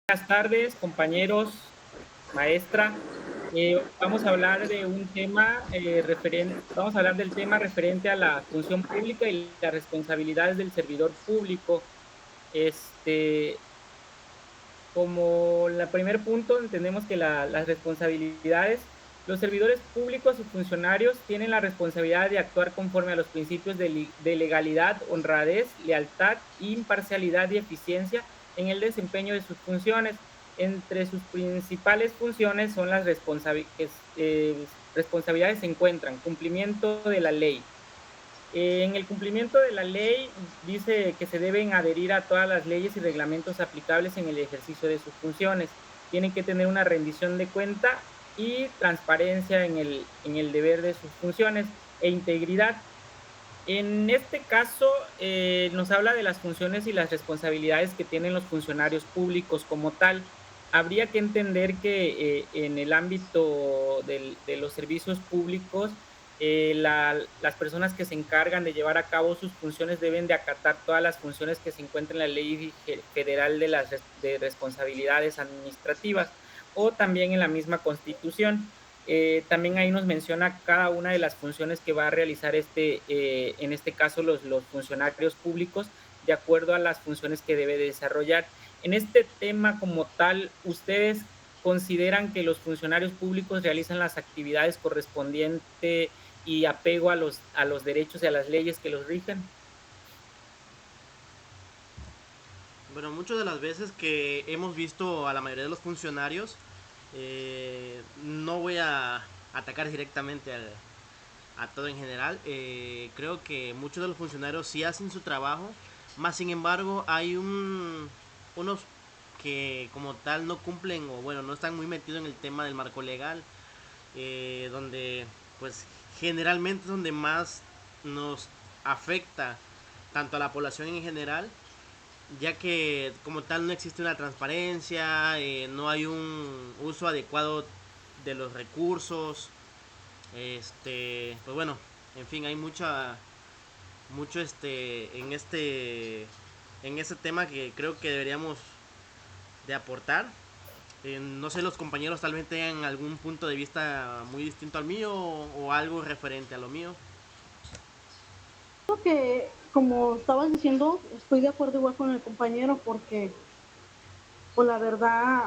Buenas tardes, compañeros, maestra. Vamos a hablar de un tema vamos a hablar del tema referente a la función pública y las responsabilidades del servidor público. Este, como el primer punto, entendemos que las responsabilidades, los servidores públicos y funcionarios tienen la responsabilidad de actuar conforme a los principios de legalidad, honradez, lealtad, imparcialidad y eficiencia en el desempeño de sus funciones. Entre sus principales funciones son las responsabilidades se encuentran cumplimiento de la ley, en el cumplimiento de la ley dice que se deben adherir a todas las leyes y reglamentos aplicables en el ejercicio de sus funciones. Tienen que tener una rendición de cuenta y transparencia en el deber de sus funciones e integridad. En este caso, nos habla de las funciones y las responsabilidades que tienen los funcionarios públicos como tal. Habría que entender que en el ámbito de los servicios públicos, las personas que se encargan de llevar a cabo sus funciones deben de acatar todas las funciones que se encuentran en la Ley Federal de Responsabilidades Administrativas o también en la misma Constitución. También ahí nos menciona cada una de las funciones que va a realizar en este caso, los funcionarios públicos, de acuerdo a las funciones que debe desarrollar. En este tema como tal, ¿ustedes consideran que los funcionarios públicos realizan las actividades correspondientes y apego a los derechos y a las leyes que los rigen? Bueno, muchas de las veces que hemos visto a la mayoría de los funcionarios, no voy a atacar directamente a todo en general. Creo que muchos de los funcionarios sí hacen su trabajo, más sin embargo hay unos que como tal no cumplen o bueno, no están muy metidos en el tema del marco legal, donde pues generalmente es donde más nos afecta tanto a la población en general, ya que como tal no existe una transparencia, no hay un uso adecuado de los recursos, pues bueno, en fin, hay mucho en este tema que creo que deberíamos de aportar. No sé, los compañeros tal vez tengan algún punto de vista muy distinto al mío o algo referente a lo mío. Creo que, como estabas diciendo, estoy de acuerdo igual con el compañero porque, pues la verdad,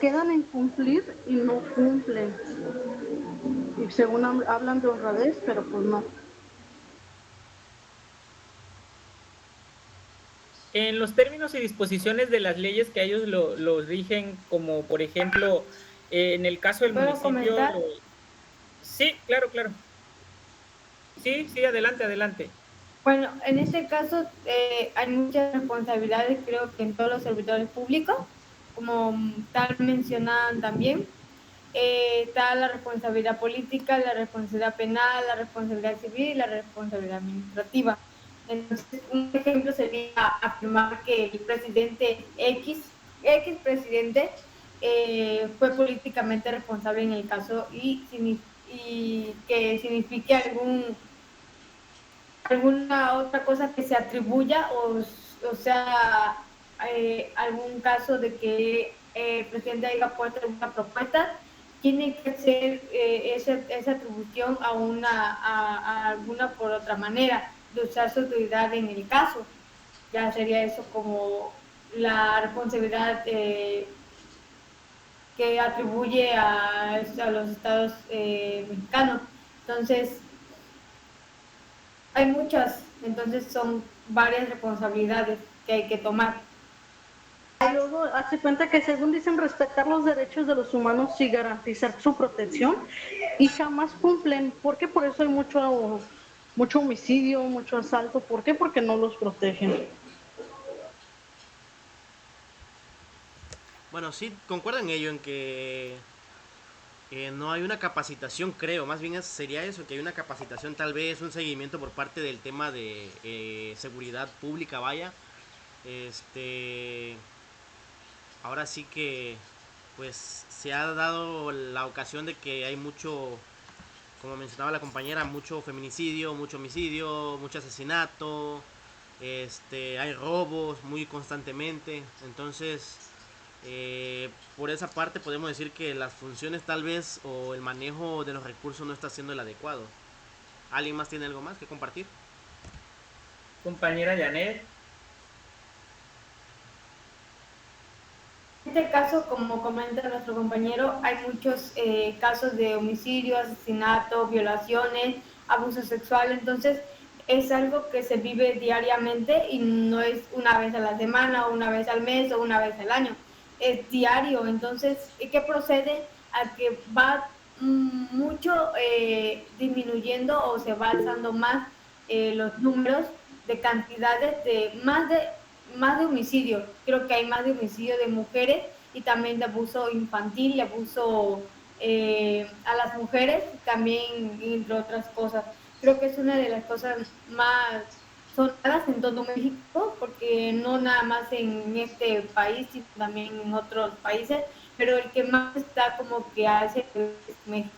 quedan en cumplir y no cumplen. Y según hablan de honradez, pero pues no. En los términos y disposiciones de las leyes que a ellos los rigen, como por ejemplo, en el caso del ¿Puedo municipio, comentar? sí, claro, claro. Sí, sí, adelante, adelante. Bueno, en este caso hay muchas responsabilidades, creo que en todos los servidores públicos, como tal mencionaban también. Está la responsabilidad política, la responsabilidad penal, la responsabilidad civil y la responsabilidad administrativa. Entonces, un ejemplo sería afirmar que el presidente X presidente, fue políticamente responsable en el caso y que signifique alguna otra cosa que se atribuya o sea, algún caso de que el presidente haya puesto alguna propuesta, tiene que ser esa atribución a alguna por otra manera de usar su autoridad en el caso. Ya sería eso como la responsabilidad que atribuye a los estados mexicanos. Entonces, hay muchas, entonces son varias responsabilidades que hay que tomar. Y luego hace cuenta que según dicen respetar los derechos de los humanos y garantizar su protección y jamás cumplen. ¿Por qué? Por eso hay mucho homicidio, mucho asalto. ¿Por qué? Porque no los protegen. Bueno, sí, concuerdo en ello, en que no hay una capacitación, creo, más bien sería eso, que hay una capacitación, tal vez un seguimiento por parte del tema de seguridad pública, vaya. Este, ahora sí que, pues, se ha dado la ocasión de que hay mucho, como mencionaba la compañera, mucho feminicidio, mucho homicidio, mucho asesinato, hay robos muy constantemente, entonces por esa parte podemos decir que las funciones tal vez o el manejo de los recursos no está siendo el adecuado. ¿Alguien más tiene algo más que compartir? Compañera Janet. En este caso, como comenta nuestro compañero, hay muchos casos de homicidio, asesinato, violaciones, abuso sexual, entonces es algo que se vive diariamente y no es una vez a la semana, o una vez al mes o una vez al año, es diario, entonces, ¿qué procede? A que va mucho disminuyendo o se va alzando más los números de cantidades de más de homicidio. Creo que hay más de homicidio de mujeres y también de abuso infantil, de abuso a las mujeres, también entre otras cosas. Creo que es una de las cosas más sonadas en todo México, porque no nada más en este país, sino también en otros países, pero el que más está como que hace es México.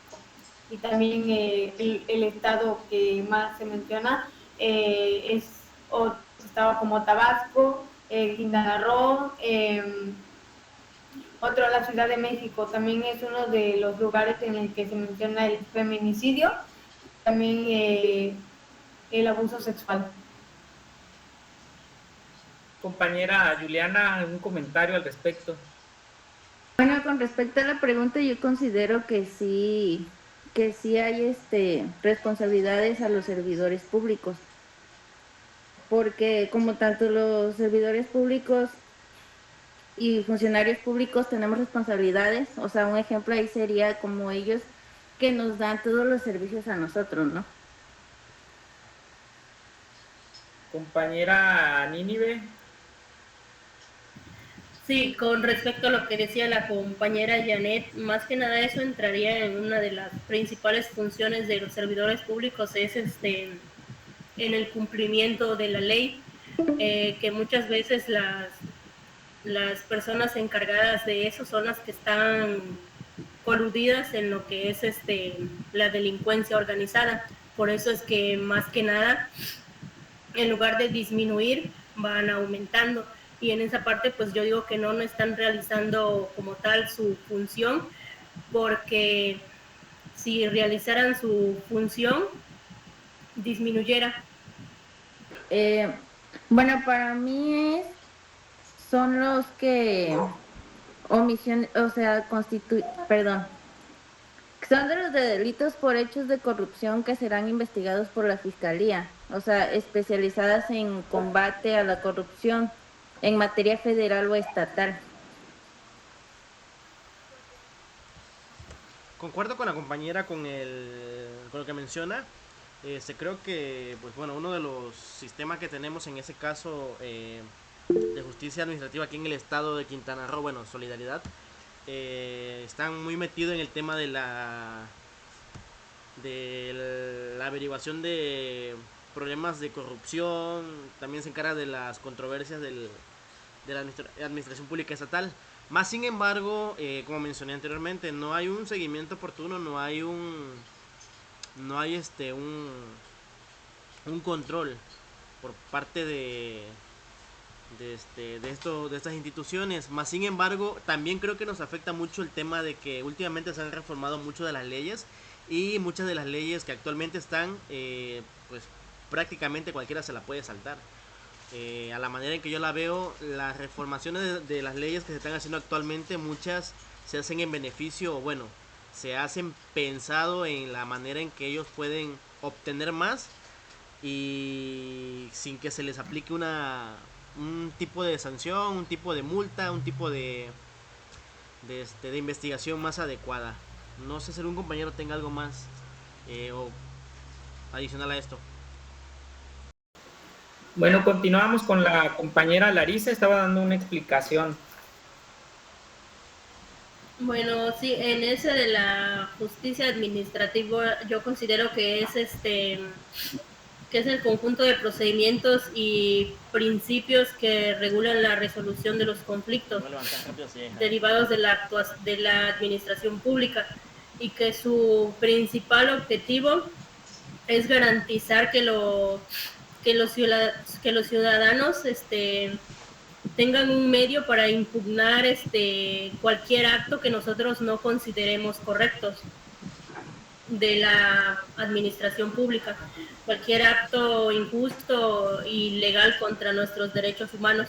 Y también el estado que más se menciona es estado como Tabasco, Quintana Roo, otro la Ciudad de México, también es uno de los lugares en el que se menciona el feminicidio, también el abuso sexual. Compañera Juliana, ¿algún comentario al respecto? Bueno, con respecto a la pregunta, yo considero que sí hay responsabilidades a los servidores públicos, porque como tanto los servidores públicos y funcionarios públicos tenemos responsabilidades, o sea, un ejemplo ahí sería como ellos que nos dan todos los servicios a nosotros, ¿no? Compañera Nínive. Sí, con respecto a lo que decía la compañera Janet, más que nada eso entraría en una de las principales funciones de los servidores públicos, es en el cumplimiento de la ley, que muchas veces las personas encargadas de eso son las que están coludidas en lo que es la delincuencia organizada. Por eso es que más que nada, en lugar de disminuir, van aumentando. Y en esa parte, pues yo digo que no están realizando como tal su función, porque si realizaran su función, disminuyera. Bueno, para mí son los que omisión, o sea, perdón, son de los de delitos por hechos de corrupción que serán investigados por la Fiscalía, o sea, especializadas en combate a la corrupción en materia federal o estatal. Concuerdo con la compañera con lo que menciona. Creo que pues bueno, uno de los sistemas que tenemos en ese caso de justicia administrativa aquí en el estado de Quintana Roo, bueno, Solidaridad, están muy metidos en el tema de la averiguación de problemas de corrupción, también se encarga de las controversias de la administración pública estatal. Más sin embargo, como mencioné anteriormente, no hay un seguimiento oportuno, no hay un control por parte de estas instituciones. Más sin embargo, también creo que nos afecta mucho el tema de que últimamente se han reformado mucho de las leyes, y muchas de las leyes que actualmente están, pues prácticamente cualquiera se la puede saltar. A la manera en que yo la veo, las reformaciones de las leyes que se están haciendo actualmente, muchas se hacen en beneficio, o bueno, se hacen pensado en la manera en que ellos pueden obtener más y sin que se les aplique un tipo de sanción, un tipo de multa, un tipo de investigación más adecuada. No sé si algún compañero tenga algo más o adicional a esto. Bueno, continuamos con la compañera Larisa, estaba dando una explicación. Bueno, sí, en ese de la justicia administrativa yo considero que es que es el conjunto de procedimientos y principios que regulan la resolución de los conflictos derivados de la administración pública, y que su principal objetivo es garantizar que que los ciudadanos tengan un medio para impugnar cualquier acto que nosotros no consideremos correctos de la administración pública, cualquier acto injusto y ilegal contra nuestros derechos humanos.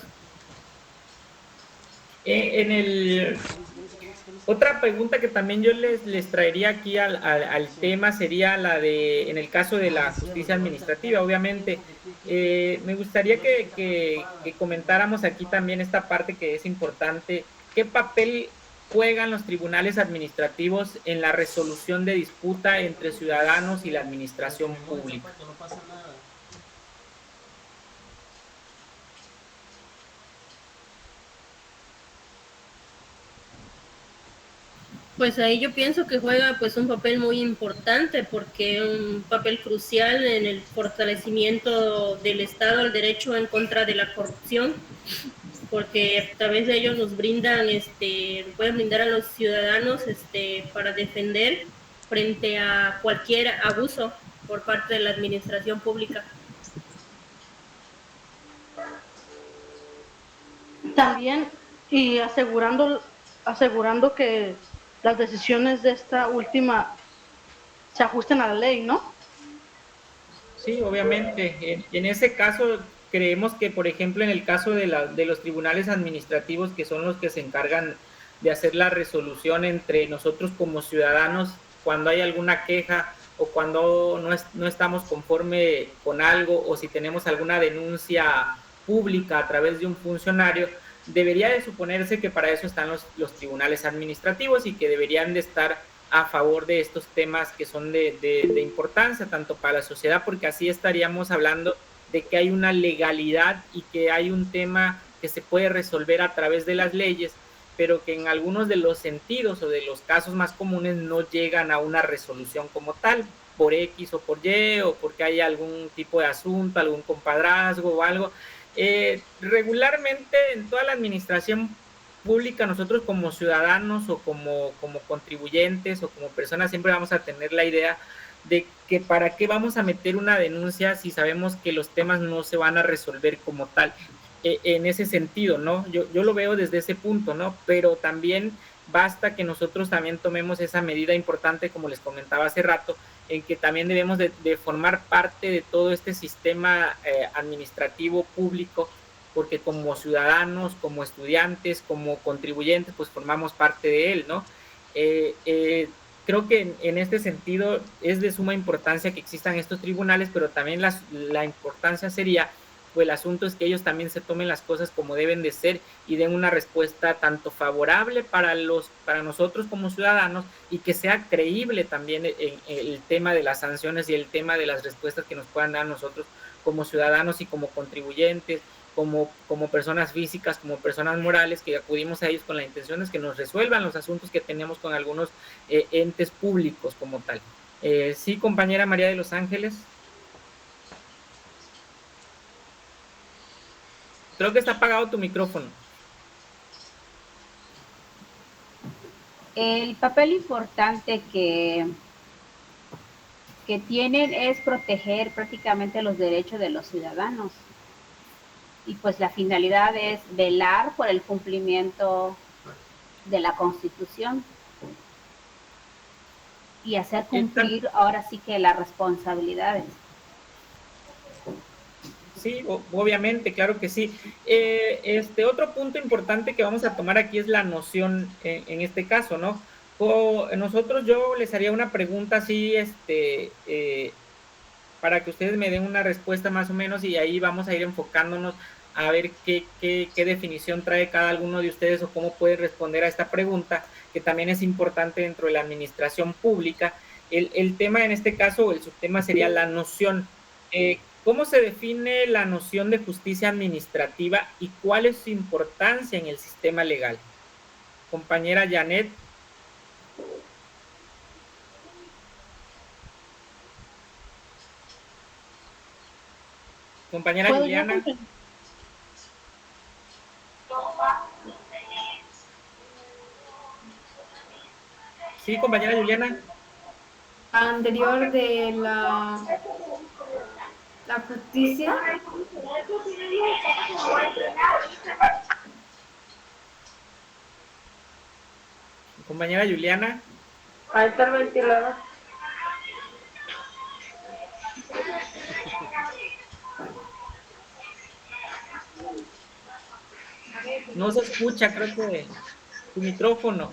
Otra pregunta que también yo les traería aquí al tema sería la de, en el caso de la justicia administrativa, obviamente, me gustaría que comentáramos aquí también esta parte que es importante. ¿Qué papel juegan los tribunales administrativos en la resolución de disputa entre ciudadanos y la administración pública? Pues ahí yo pienso que juega pues un papel muy importante, porque un papel crucial en el fortalecimiento del Estado al derecho en contra de la corrupción, porque a través de ellos nos brindan, pueden brindar a los ciudadanos para defender frente a cualquier abuso por parte de la administración pública. También, y asegurando que las decisiones de esta última se ajusten a la ley, ¿no? Sí, obviamente. En ese caso, creemos que, por ejemplo, en el caso de los tribunales administrativos, que son los que se encargan de hacer la resolución entre nosotros como ciudadanos, cuando hay alguna queja o cuando no estamos conforme con algo, o si tenemos alguna denuncia pública a través de un funcionario, debería de suponerse que para eso están los tribunales administrativos y que deberían de estar a favor de estos temas que son de importancia tanto para la sociedad, porque así estaríamos hablando de que hay una legalidad y que hay un tema que se puede resolver a través de las leyes, pero que en algunos de los sentidos o de los casos más comunes no llegan a una resolución como tal, por X o por Y, o porque hay algún tipo de asunto, algún compadrazgo o algo. Regularmente en toda la administración pública, nosotros como ciudadanos o como contribuyentes o como personas siempre vamos a tener la idea de que para qué vamos a meter una denuncia si sabemos que los temas no se van a resolver como tal. En ese sentido, ¿no? Yo lo veo desde ese punto, ¿no? Pero también basta que nosotros también tomemos esa medida importante, como les comentaba hace rato, en que también debemos de formar parte de todo este sistema administrativo público, porque como ciudadanos, como estudiantes, como contribuyentes, pues formamos parte de él, ¿no? Creo que en este sentido es de suma importancia que existan estos tribunales, pero también la importancia sería, pues el asunto es que ellos también se tomen las cosas como deben de ser y den una respuesta tanto favorable para nosotros como ciudadanos, y que sea creíble también el tema de las sanciones y el tema de las respuestas que nos puedan dar nosotros como ciudadanos y como contribuyentes, como personas físicas, como personas morales, que acudimos a ellos con la intención de que nos resuelvan los asuntos que tenemos con algunos entes públicos como tal. Sí, compañera María de los Ángeles. Creo que está apagado tu micrófono. El papel importante que tienen es proteger prácticamente los derechos de los ciudadanos. Y pues la finalidad es velar por el cumplimiento de la Constitución y hacer cumplir ahora sí que las responsabilidades. Sí, obviamente, claro que sí. Otro punto importante que vamos a tomar aquí es la noción en este caso, ¿no? Nosotros, yo les haría una pregunta así, para que ustedes me den una respuesta más o menos, y ahí vamos a ir enfocándonos a ver qué definición trae cada uno de ustedes o cómo puede responder a esta pregunta, que también es importante dentro de la administración pública. El tema en este caso, el subtema sería la noción. ¿Cómo se define la noción de justicia administrativa y cuál es su importancia en el sistema legal? Compañera Janet. Compañera Juliana. Sí, compañera Juliana. Anterior de la la justicia. Compañera Juliana. Ahí está el ventilador. No se escucha, creo que tu micrófono.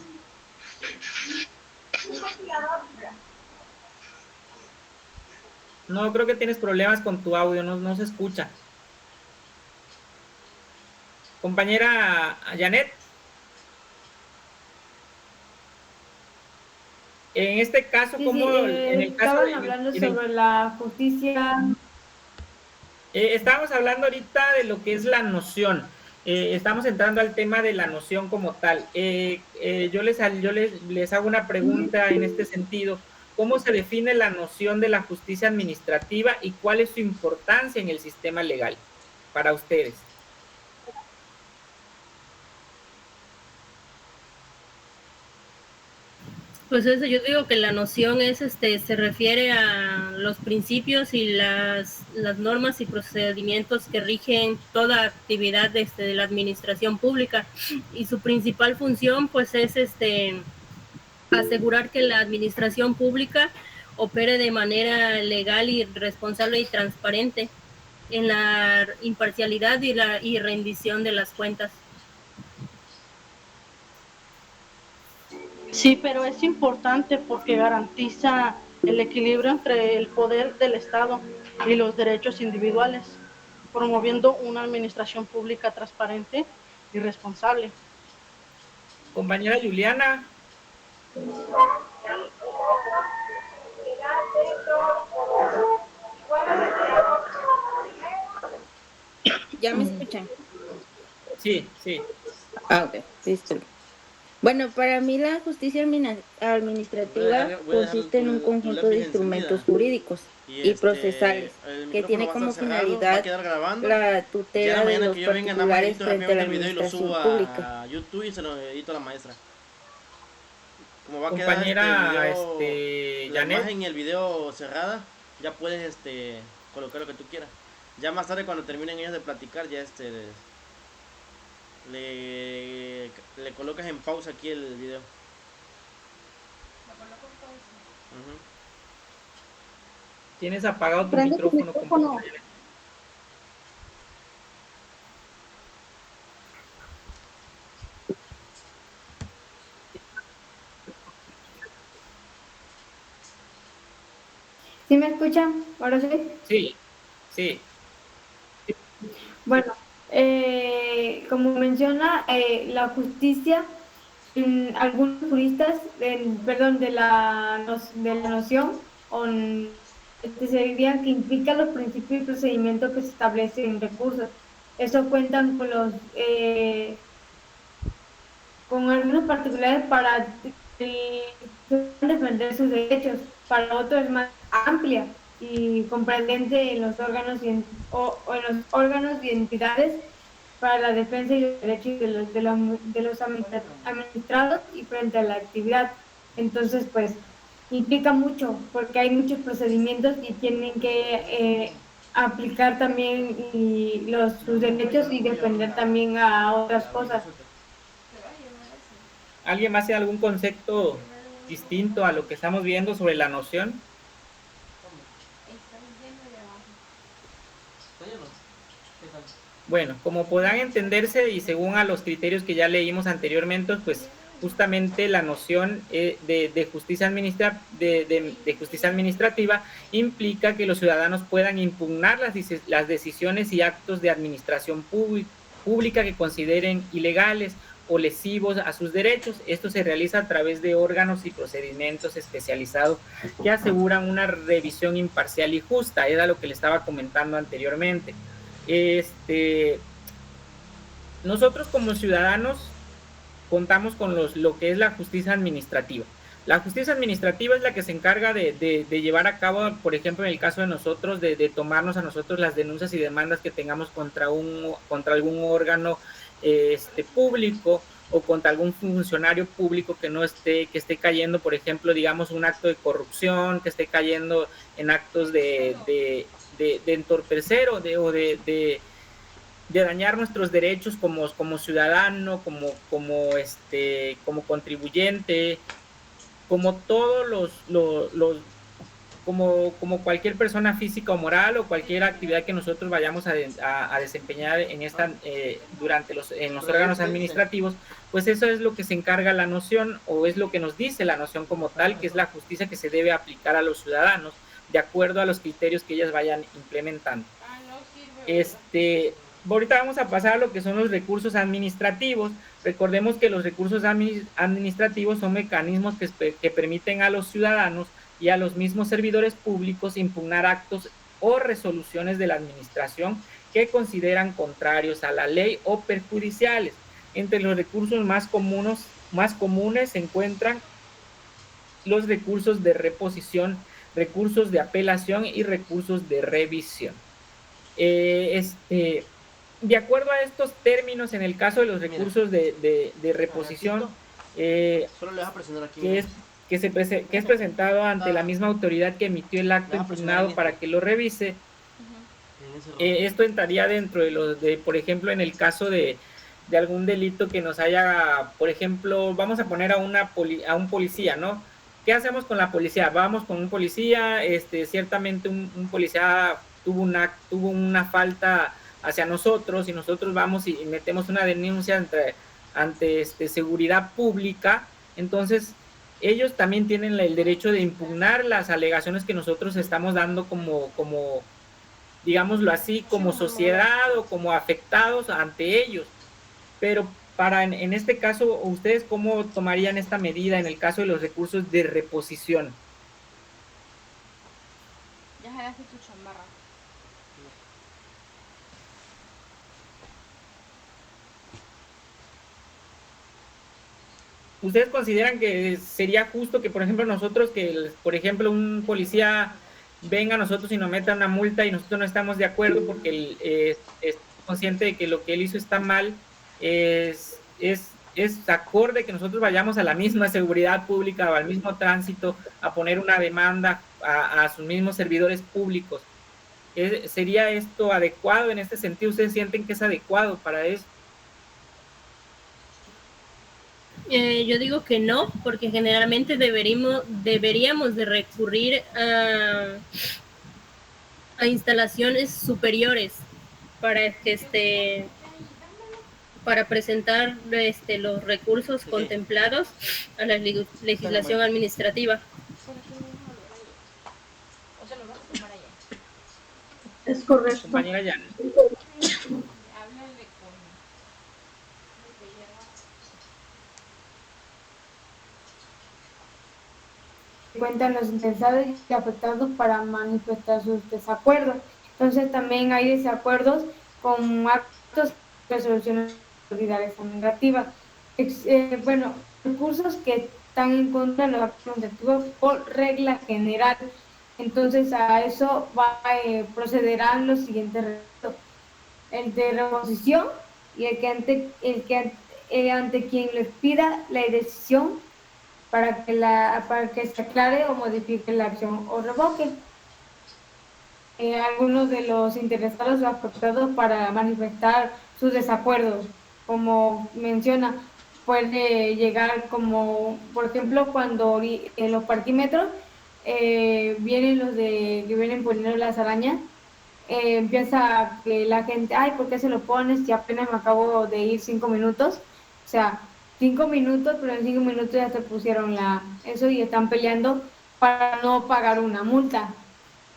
No, creo que tienes problemas con tu audio, no se escucha. Compañera Janet. En este caso, Sí, ¿cómo? sí, En el caso estaban hablando sobre la justicia. Estábamos hablando ahorita de lo que es la noción. Estamos entrando al tema de la noción como tal. Yo les hago una pregunta en este sentido. ¿Cómo se define la noción de la justicia administrativa y cuál es su importancia en el sistema legal para ustedes? Pues eso, yo digo que la noción es, se refiere a los principios y las normas y procedimientos que rigen toda actividad de la administración pública, y su principal función pues es asegurar que la administración pública opere de manera legal y responsable y transparente en la imparcialidad y rendición de las cuentas. Sí, pero es importante porque garantiza el equilibrio entre el poder del Estado y los derechos individuales, promoviendo una administración pública transparente y responsable. Compañera Juliana. ¿Ya me escuchan? Sí, sí. Ah, ok, disculpe. Bueno, para mí la justicia administrativa consiste en un conjunto de instrumentos jurídicos y procesales que tiene como finalidad la tutela de los particulares frente a la administración pública. A YouTube y se lo edito a la maestra. Como va a Compañera, quedar la Janet. imagen y el video cerrada, ya puedes colocar lo que tú quieras. Ya más tarde cuando terminen ellos de platicar, ya le colocas en pausa aquí el video. Tienes apagado tu micrófono, compañera. ¿Sí me escuchan? ¿Ahora sí? Sí, sí. Bueno, como menciona, la justicia, algunos juristas, de la noción, se diría que implica los principios y procedimientos que se establecen en recursos. Eso cuentan con algunos particulares para defender sus derechos, para otros es más amplia y comprendente en los órganos en los órganos y entidades para la defensa y los derechos de los administrados y frente a la actividad. Entonces, pues, implica mucho, porque hay muchos procedimientos y tienen que aplicar también sus derechos y defender también a otras cosas. ¿Alguien más tiene algún concepto distinto a lo que estamos viendo sobre la noción? Bueno, como podrán entenderse y según a los criterios que ya leímos anteriormente, pues justamente la noción de justicia administrativa implica que los ciudadanos puedan impugnar las decisiones y actos de administración pública que consideren ilegales o lesivos a sus derechos. Esto se realiza a través de órganos y procedimientos especializados que aseguran una revisión imparcial y justa. Era lo que le estaba comentando anteriormente. Nosotros como ciudadanos contamos con lo que es la justicia administrativa. La justicia administrativa es la que se encarga de llevar a cabo, por ejemplo, en el caso de nosotros, de tomarnos a nosotros las denuncias y demandas que tengamos contra algún órgano público o contra algún funcionario público que esté cayendo, por ejemplo, digamos, un acto de corrupción, que esté cayendo en actos de entorpecer de dañar nuestros derechos como ciudadano, como contribuyente, como todos como cualquier persona física o moral o cualquier actividad que nosotros vayamos a desempeñar en en los órganos administrativos, pues eso es lo que se encarga la noción, o es lo que nos dice la noción como tal, que es la justicia que se debe aplicar a los ciudadanos de acuerdo a los criterios que ellas vayan implementando. Ahorita vamos a pasar a lo que son los recursos administrativos. Recordemos que los recursos administrativos son mecanismos que permiten a los ciudadanos y a los mismos servidores públicos impugnar actos o resoluciones de la administración que consideran contrarios a la ley o perjudiciales. Entre los recursos más comunes se encuentran los recursos de reposición, recursos de apelación y recursos de revisión. De acuerdo a estos términos, en el caso de los recursos de reposición, Solo le vas a presionar aquí. que es presentado ante la misma autoridad que emitió el acto impugnado para que lo revise, esto entraría dentro por ejemplo, en el caso de algún delito que nos haya, por ejemplo, vamos a poner a un policía, ¿no? ¿Qué hacemos con la policía? Vamos con un policía, ciertamente un policía tuvo una falta hacia nosotros y nosotros vamos y metemos una denuncia ante seguridad pública. Entonces ellos también tienen el derecho de impugnar las alegaciones que nosotros estamos dando como digámoslo así, como sociedad o como afectados ante ellos. Pero en este caso, ¿ustedes cómo tomarían esta medida en el caso de los recursos de reposición? Ya jalaste tu chamarra. ¿Ustedes consideran que sería justo que, por ejemplo, por ejemplo, un policía venga a nosotros y nos meta una multa y nosotros no estamos de acuerdo porque es consciente de que lo que él hizo está mal, es acorde que nosotros vayamos a la misma seguridad pública o al mismo tránsito a poner una demanda a sus mismos servidores públicos? ¿Sería esto adecuado en este sentido? ¿Ustedes sienten que es adecuado para eso? Yo digo que no, porque generalmente deberíamos de recurrir a instalaciones superiores para para presentar los recursos contemplados a la legislación administrativa. Es correcto. Compañera Jan. Cuentan los interesados y afectados para manifestar sus desacuerdos. Entonces también hay desacuerdos con actos de resoluciones administrativas. Bueno, recursos que están en contra de los actos administrativos por regla general. Entonces a eso procederán los siguientes recursos: el de reposición y ante quien les pida la decisión para que se aclare o modifique la acción o revoque. Algunos de los interesados o afectados para manifestar sus desacuerdos, como menciona, puede llegar como, por ejemplo, cuando en los parquímetros vienen los que vienen poniendo las arañas, empieza que la gente, ay, ¿por qué se lo pones si apenas me acabo de ir 5 minutos? O sea, 5 minutos, pero en 5 minutos ya se pusieron eso y están peleando para no pagar una multa.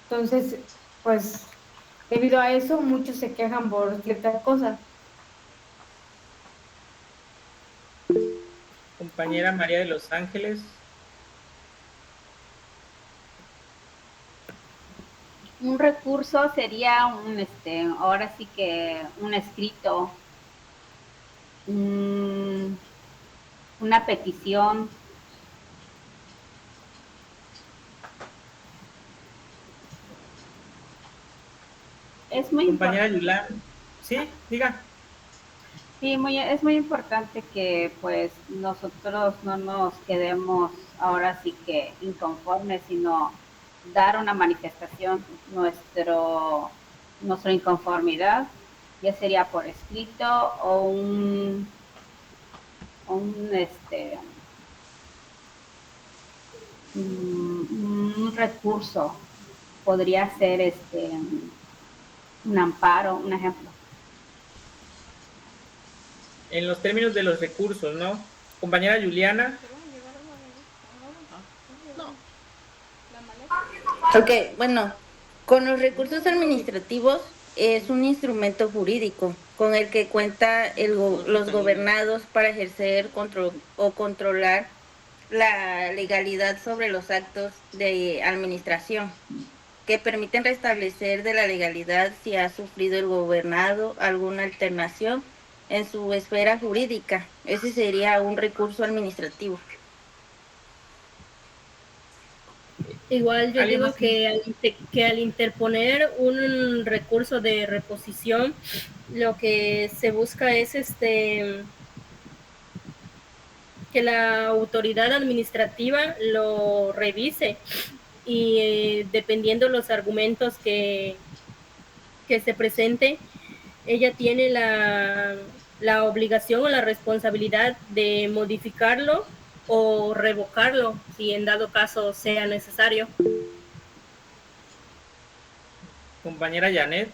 Entonces, pues, debido a eso, muchos se quejan por ciertas cosas. Compañera María de los Ángeles. Un recurso sería ahora sí que un escrito, una petición. Es muy Compañera Yulán. Sí, diga. Sí, es muy importante que pues nosotros no nos quedemos ahora sí que inconformes, sino dar una manifestación, nuestra inconformidad, ya sería por escrito o un recurso, podría ser un amparo, un ejemplo. En los términos de los recursos, ¿no? Compañera Juliana. Ok, bueno, con los recursos administrativos es un instrumento jurídico con el que cuenta los gobernados para ejercer control o controlar la legalidad sobre los actos de administración, que permiten restablecer de la legalidad si ha sufrido el gobernado alguna alteración en su esfera jurídica. Ese sería un recurso administrativo. Igual yo digo que al interponer un recurso de reposición, lo que se busca es que la autoridad administrativa lo revise y dependiendo los argumentos que se presente, ella tiene la obligación o la responsabilidad de modificarlo o revocarlo si en dado caso sea necesario. Compañera Janet.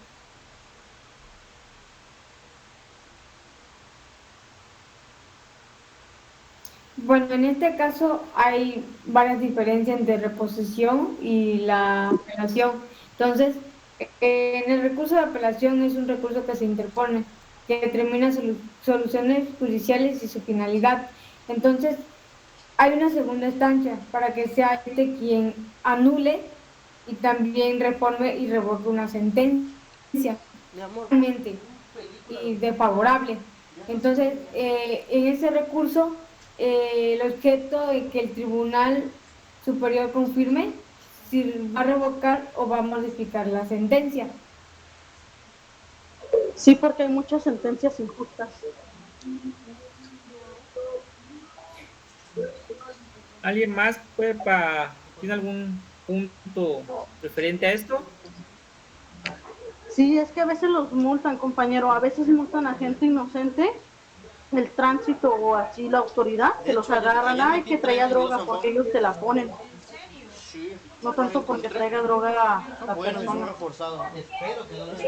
Bueno, en este caso hay varias diferencias entre reposición y la apelación. Entonces, en el recurso de apelación es un recurso que se interpone, que determina soluciones judiciales y su finalidad. Entonces, hay una segunda instancia para que sea quien anule y también reforme y revoque una sentencia y desfavorable. Entonces, en ese recurso, el objeto de que el Tribunal Superior confirme si va a revocar o va a modificar la sentencia. Sí, porque hay muchas sentencias injustas. ¿Alguien más tiene algún punto referente a esto? Sí, es que a veces los multan, compañero, a veces multan a gente inocente, el tránsito o así la autoridad, que los agarran, ay, que traía droga, porque ellos te la ponen. No tanto porque traiga droga a la persona.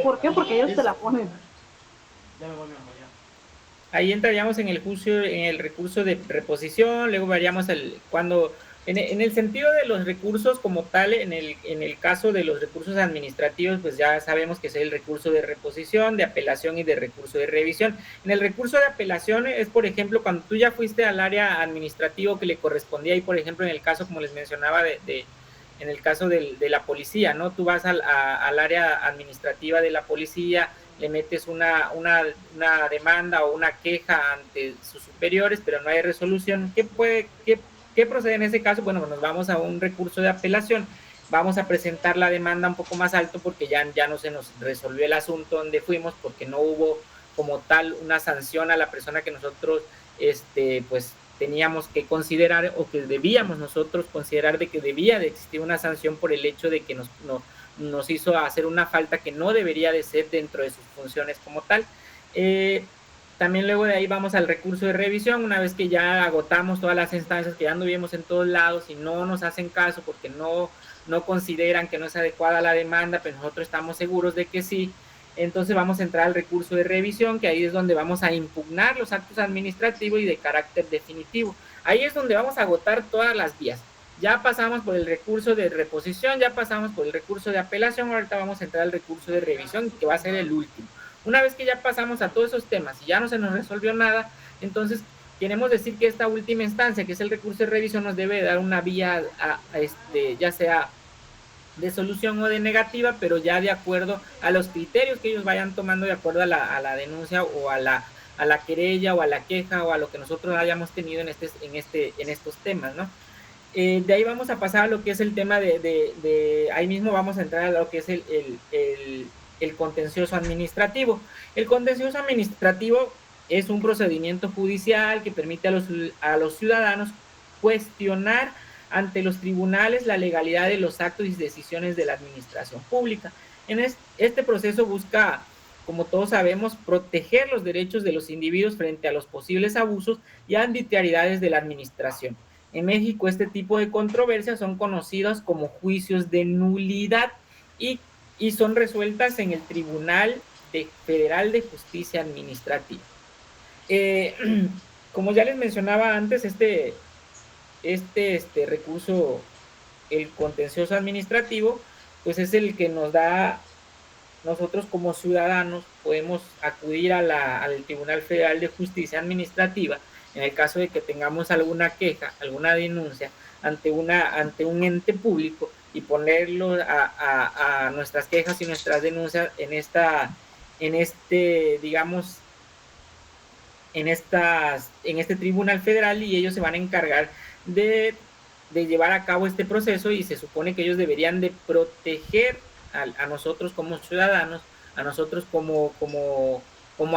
¿Por qué? Porque ellos te la ponen. Ahí entraríamos en el recurso de reposición, luego veríamos en el sentido de los recursos como tal, en el caso de los recursos administrativos, pues ya sabemos que es el recurso de reposición, de apelación y de recurso de revisión. En el recurso de apelación es, por ejemplo, cuando tú ya fuiste al área administrativo que le correspondía, y por ejemplo, en el caso, como les mencionaba, en el caso de la policía, ¿no? Tú vas al área administrativa de la policía, le metes una demanda o una queja ante sus superiores, pero no hay resolución. ¿Qué procede en ese caso? Bueno, nos vamos a un recurso de apelación, vamos a presentar la demanda un poco más alto porque ya no se nos resolvió el asunto donde fuimos, porque no hubo como tal una sanción a la persona que nosotros pues teníamos que considerar, o que debíamos nosotros considerar de que debía de existir una sanción por el hecho de que nos hizo hacer una falta que no debería de ser dentro de sus funciones como tal. También luego de ahí vamos al recurso de revisión, una vez que ya agotamos todas las instancias, que ya anduvimos en todos lados y no nos hacen caso porque no consideran que no es adecuada la demanda, pero nosotros estamos seguros de que sí. Entonces vamos a entrar al recurso de revisión, que ahí es donde vamos a impugnar los actos administrativos y de carácter definitivo. Ahí es donde vamos a agotar todas las vías. Ya pasamos por el recurso de reposición, ya pasamos por el recurso de apelación, ahorita vamos a entrar al recurso de revisión, que va a ser el último. Una vez que ya pasamos a todos esos temas y ya no se nos resolvió nada, entonces queremos decir que esta última instancia, que es el recurso de revisión, nos debe dar una vía, ya sea de solución o de negativa, pero ya de acuerdo a los criterios que ellos vayan tomando, de acuerdo a la denuncia o a la querella o a la queja o a lo que nosotros hayamos tenido en estos temas, ¿no? De ahí vamos a pasar a lo que es el tema ahí mismo vamos a entrar a lo que es el contencioso administrativo. El contencioso administrativo es un procedimiento judicial que permite a los ciudadanos cuestionar ante los tribunales la legalidad de los actos y decisiones de la administración pública. Este proceso busca, como todos sabemos, proteger los derechos de los individuos frente a los posibles abusos y arbitrariedades de la administración. En México, este tipo de controversias son conocidas como juicios de nulidad y son resueltas en el Tribunal Federal de Justicia Administrativa. Como ya les mencionaba antes, este recurso, el contencioso administrativo, pues es el que nos da, nosotros como ciudadanos podemos acudir al Tribunal Federal de Justicia Administrativa en el caso de que tengamos alguna queja, alguna denuncia ante un ente público y ponerlo a nuestras quejas y nuestras denuncias digamos, en este tribunal federal, y ellos se van a encargar de llevar a cabo este proceso, y se supone que ellos deberían de proteger a nosotros como ciudadanos, a nosotros como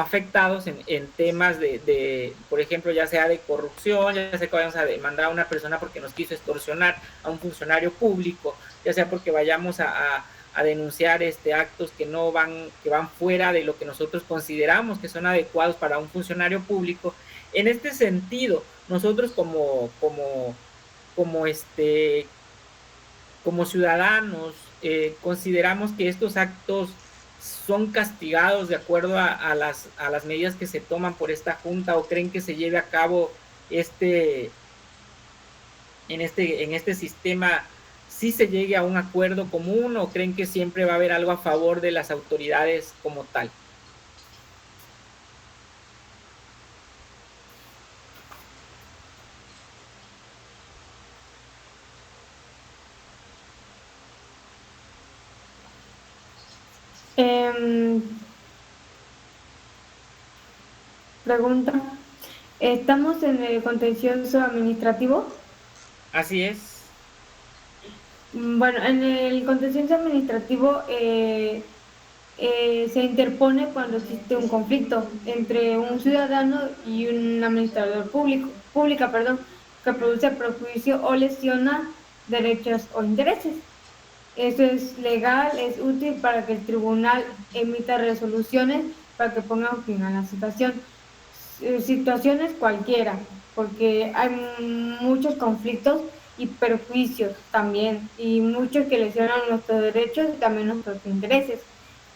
afectados en temas por ejemplo, ya sea de corrupción, ya sea que vayamos a demandar a una persona porque nos quiso extorsionar a un funcionario público, ya sea porque vayamos a denunciar actos que van fuera de lo que nosotros consideramos que son adecuados para un funcionario público. En este sentido, nosotros como ciudadanos consideramos que estos actos son castigados de acuerdo a las medidas que se toman por esta junta, o creen que se lleve a cabo en este sistema si se llegue a un acuerdo común, o creen que siempre va a haber algo a favor de las autoridades como tal. Pregunta. ¿Estamos en el contencioso administrativo? Así es. Bueno, en el contencioso administrativo se interpone cuando existe un conflicto entre un ciudadano y un administrador pública, que produce perjuicio o lesiona derechos o intereses. Eso es legal, es útil para que el tribunal emita resoluciones para que pongan fin a la situación. Situaciones cualquiera, porque hay muchos conflictos y perjuicios también, y muchos que lesionan nuestros derechos y también nuestros intereses,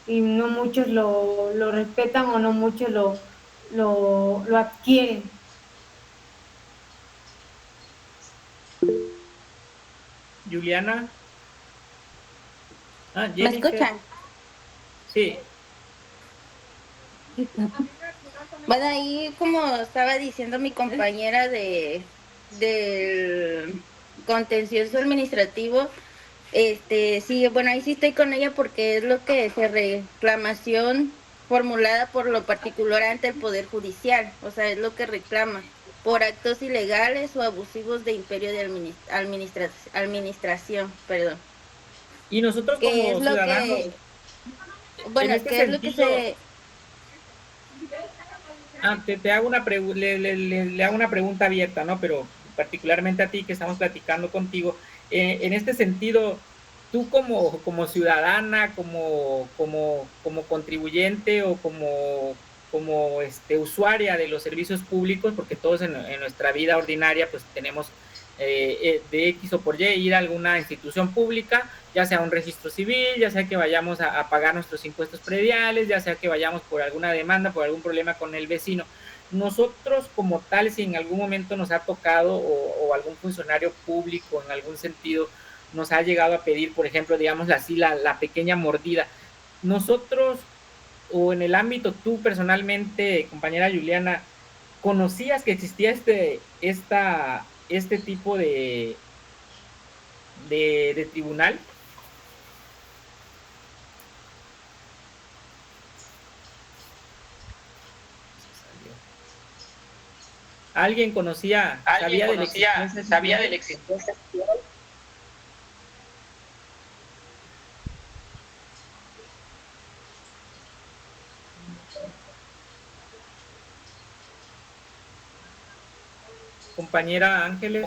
y no muchos lo respetan, o no muchos lo adquieren. Juliana. ¿Me escuchan? Sí. Bueno, ahí como estaba diciendo mi compañera del contencioso administrativo, sí, bueno, ahí sí estoy con ella porque es lo que es reclamación formulada por lo particular ante el Poder Judicial, o sea, es lo que reclama por actos ilegales o abusivos de imperio de administración, perdón. Y nosotros como ciudadanos, bueno, es que es lo que se... te hago le hago una pregunta abierta, ¿no? Pero particularmente a ti, que estamos platicando contigo, en este sentido, tú como ciudadana, como contribuyente, o como usuaria de los servicios públicos, porque todos en nuestra vida ordinaria pues tenemos de X o por Y ir a alguna institución pública, ya sea un registro civil, ya sea que vayamos a pagar nuestros impuestos prediales, ya sea que vayamos por alguna demanda, por algún problema con el vecino. Nosotros como tal, si en algún momento nos ha tocado, o algún funcionario público en algún sentido nos ha llegado a pedir, por ejemplo, digamos así, la pequeña mordida, nosotros, o en el ámbito tú personalmente, compañera Juliana, ¿conocías que existía este tipo de tribunal? ¿Alguien sabía de la existencia? compañera Ángeles.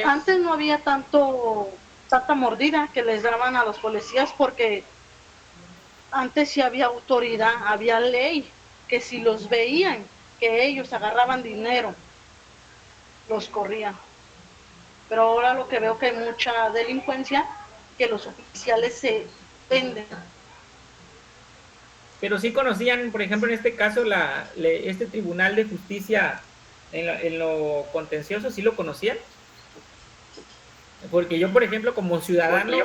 Antes no había tanta mordida que les daban a los policías porque antes sí había autoridad, había ley, que si los veían que ellos agarraban dinero, los corrían. Pero ahora lo que veo que hay mucha delincuencia, que los oficiales se venden. Pero sí conocían, por ejemplo, en este caso, este Tribunal de Justicia en lo contencioso, ¿sí lo conocían? Porque yo, por ejemplo, como ciudadano,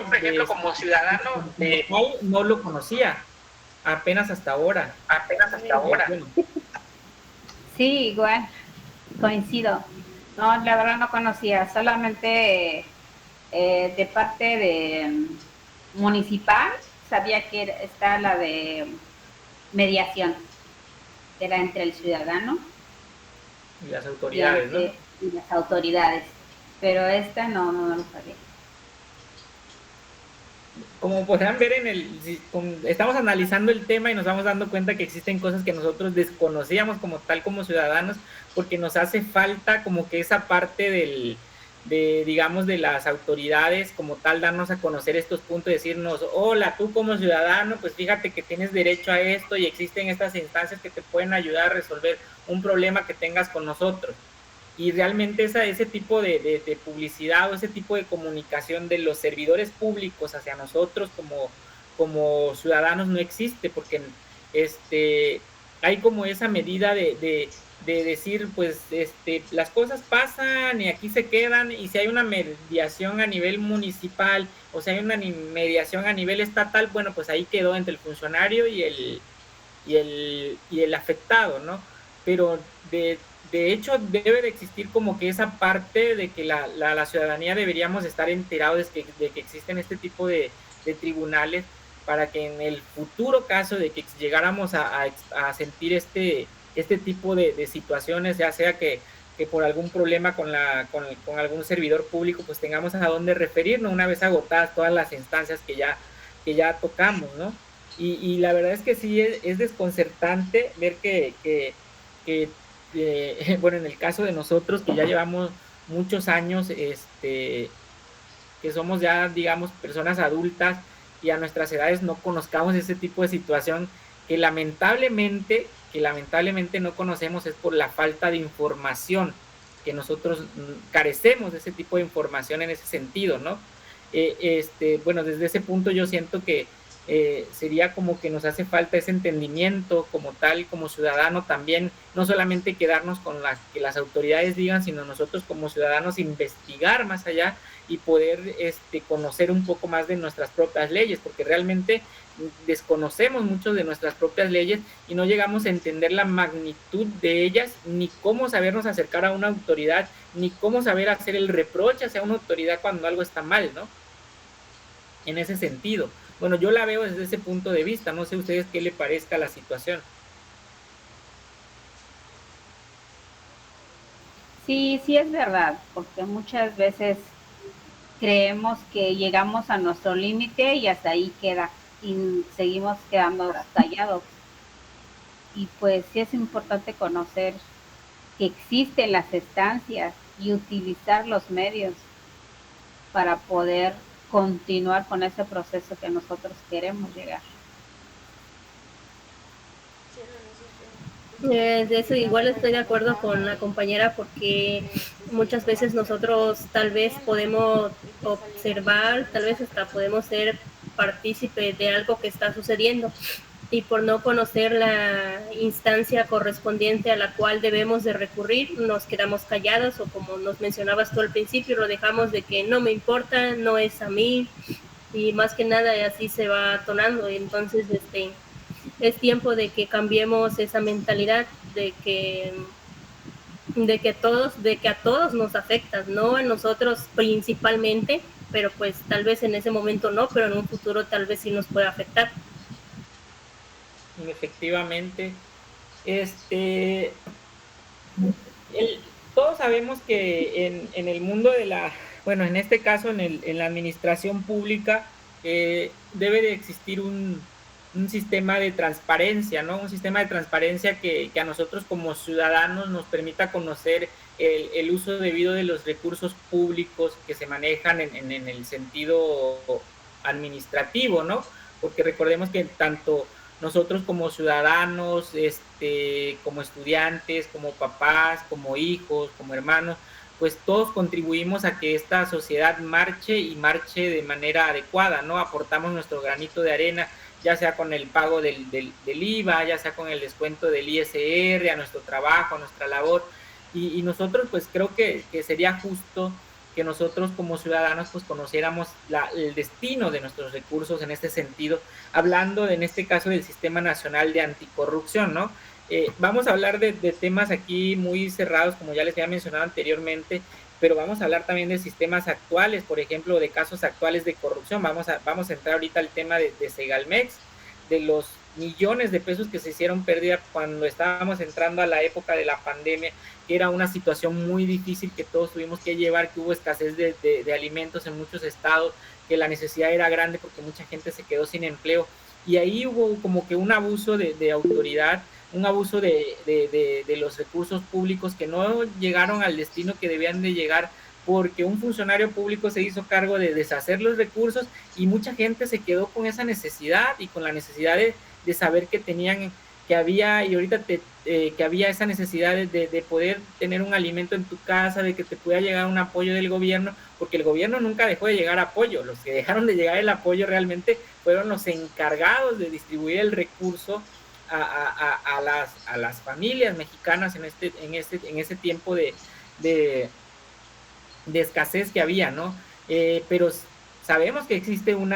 no lo conocía, apenas hasta ahora. Bueno, Sí, igual, coincido. No, la verdad no conocía, solamente de parte de municipal sabía que está la de mediación, que era entre el ciudadano y las autoridades, ¿no? y las autoridades, pero esta no lo sabía. Como podrán ver estamos analizando el tema y nos vamos dando cuenta que existen cosas que nosotros desconocíamos como ciudadanos, porque nos hace falta como que esa parte digamos, de las autoridades como tal, darnos a conocer estos puntos, decirnos, hola, tú como ciudadano, pues fíjate que tienes derecho a esto y existen estas instancias que te pueden ayudar a resolver un problema que tengas con nosotros. Y realmente ese tipo de publicidad o ese tipo de comunicación de los servidores públicos hacia nosotros como ciudadanos no existe, porque hay como esa medida de decir, pues las cosas pasan y aquí se quedan, y si hay una mediación a nivel municipal o si hay una mediación a nivel estatal, bueno, pues ahí quedó entre el funcionario y el afectado, ¿no? Pero de hecho debe de existir como que esa parte de que la ciudadanía deberíamos estar enterados de que existen este tipo de tribunales, para que en el futuro caso de que llegáramos a sentir este tipo de situaciones, ya sea que por algún problema con algún servidor público, pues tengamos a dónde referirnos una vez agotadas todas las instancias que ya tocamos, ¿no? Y la verdad es que sí es desconcertante ver que bueno, en el caso de nosotros, que ya llevamos muchos años, que somos ya, digamos, personas adultas y a nuestras edades no conozcamos ese tipo de situación que lamentablemente no conocemos, es por la falta de información, que nosotros carecemos de ese tipo de información en ese sentido, ¿no? Bueno, desde ese punto yo siento que sería como que nos hace falta ese entendimiento como tal, como ciudadano también, no solamente quedarnos con que las autoridades digan, sino nosotros como ciudadanos investigar más allá y poder conocer un poco más de nuestras propias leyes, porque realmente desconocemos mucho de nuestras propias leyes y no llegamos a entender la magnitud de ellas, ni cómo sabernos acercar a una autoridad, ni cómo saber hacer el reproche hacia una autoridad cuando algo está mal, ¿no? En ese sentido. Bueno, yo la veo desde ese punto de vista, no sé a ustedes qué le parezca la situación. Sí, sí es verdad, porque muchas veces creemos que llegamos a nuestro límite y hasta ahí queda, y seguimos quedando callados. Y pues sí es importante conocer que existen las estancias y utilizar los medios para poder continuar con ese proceso que nosotros queremos llegar. De eso igual estoy de acuerdo con la compañera, porque muchas veces nosotros tal vez podemos observar, tal vez hasta podemos ser partícipe de algo que está sucediendo, y por no conocer la instancia correspondiente a la cual debemos de recurrir, nos quedamos callados, o como nos mencionabas tú al principio, lo dejamos de que no me importa, no es a mí, y más que nada así se va atonando. Y entonces es tiempo de que cambiemos esa mentalidad de que a todos nos afecta, no a nosotros principalmente, pero pues tal vez en ese momento no, pero en un futuro tal vez sí nos pueda afectar. Efectivamente, todos sabemos que en el mundo bueno, en este caso en la administración pública, debe de existir un sistema de transparencia, ¿no? Un sistema de transparencia que a nosotros como ciudadanos nos permita conocer el uso debido de los recursos públicos que se manejan en el sentido administrativo, ¿no? Porque recordemos que tanto nosotros como ciudadanos, como estudiantes, como papás, como hijos, como hermanos, pues todos contribuimos a que esta sociedad marche y marche de manera adecuada, ¿no? Aportamos nuestro granito de arena, ya sea con el pago del IVA, ya sea con el descuento del ISR, a nuestro trabajo, a nuestra labor, y nosotros pues creo que sería justo que nosotros como ciudadanos pues conociéramos el destino de nuestros recursos en este sentido, hablando en este caso del Sistema Nacional de Anticorrupción, ¿no? Vamos a hablar de temas aquí muy cerrados, como ya les había mencionado anteriormente, pero vamos a hablar también de sistemas actuales, por ejemplo, de casos actuales de corrupción. Vamos a entrar ahorita al tema de Segalmex, de los millones de pesos que se hicieron pérdida cuando estábamos entrando a la época de la pandemia, que era una situación muy difícil que todos tuvimos que llevar, que hubo escasez de alimentos en muchos estados, que la necesidad era grande porque mucha gente se quedó sin empleo, y ahí hubo como que un abuso de autoridad, un abuso de los recursos públicos que no llegaron al destino que debían de llegar, porque un funcionario público se hizo cargo de deshacer los recursos y mucha gente se quedó con esa necesidad y con la necesidad de saber que tenían, que había, y ahorita que había esa necesidad de poder tener un alimento en tu casa, de que te pueda llegar un apoyo del gobierno, porque el gobierno nunca dejó de llegar apoyo, los que dejaron de llegar el apoyo realmente fueron los encargados de distribuir el recurso a las familias mexicanas en ese tiempo de escasez que había, ¿no? Pero sabemos que existe un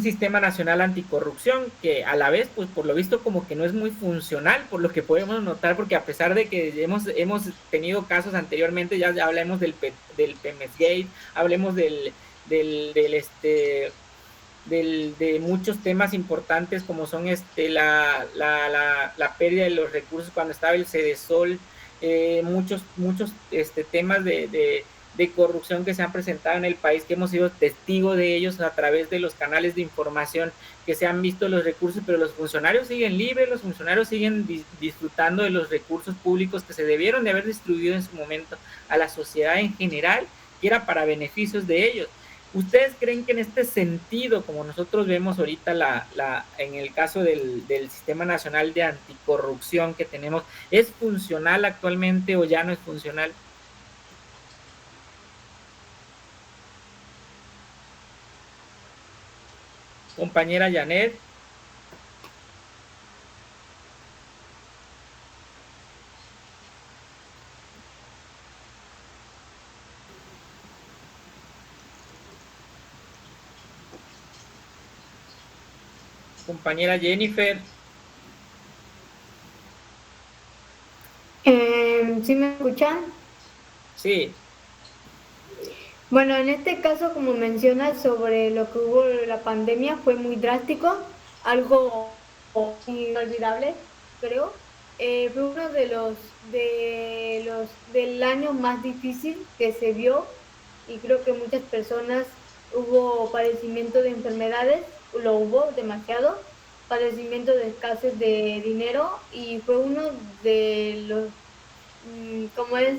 sistema nacional anticorrupción que a la vez, pues por lo visto como que no es muy funcional, por lo que podemos notar, porque a pesar de que hemos tenido casos anteriormente, ya hablemos del Pemex Gate, hablemos de muchos temas importantes como son la pérdida de los recursos cuando estaba el Cedesol, muchos temas de corrupción que se han presentado en el país, que hemos sido testigos de ellos a través de los canales de información, que se han visto los recursos, pero los funcionarios siguen libres, los funcionarios siguen disfrutando de los recursos públicos que se debieron de haber distribuido en su momento a la sociedad en general, que era para beneficios de ellos. ¿Ustedes creen que en este sentido, como nosotros vemos ahorita en el caso del Sistema Nacional de Anticorrupción que tenemos, es funcional actualmente o ya no es funcional? Compañera Janet. Compañera Jennifer. ¿Sí me escuchan? Sí. Bueno, en este caso, como mencionas sobre lo que hubo la pandemia, fue muy drástico, algo inolvidable, creo. Fue uno del año más difícil que se vio, y creo que muchas personas hubo padecimiento de enfermedades, lo hubo demasiado, padecimiento de escasez de dinero, y fue uno de los, como es,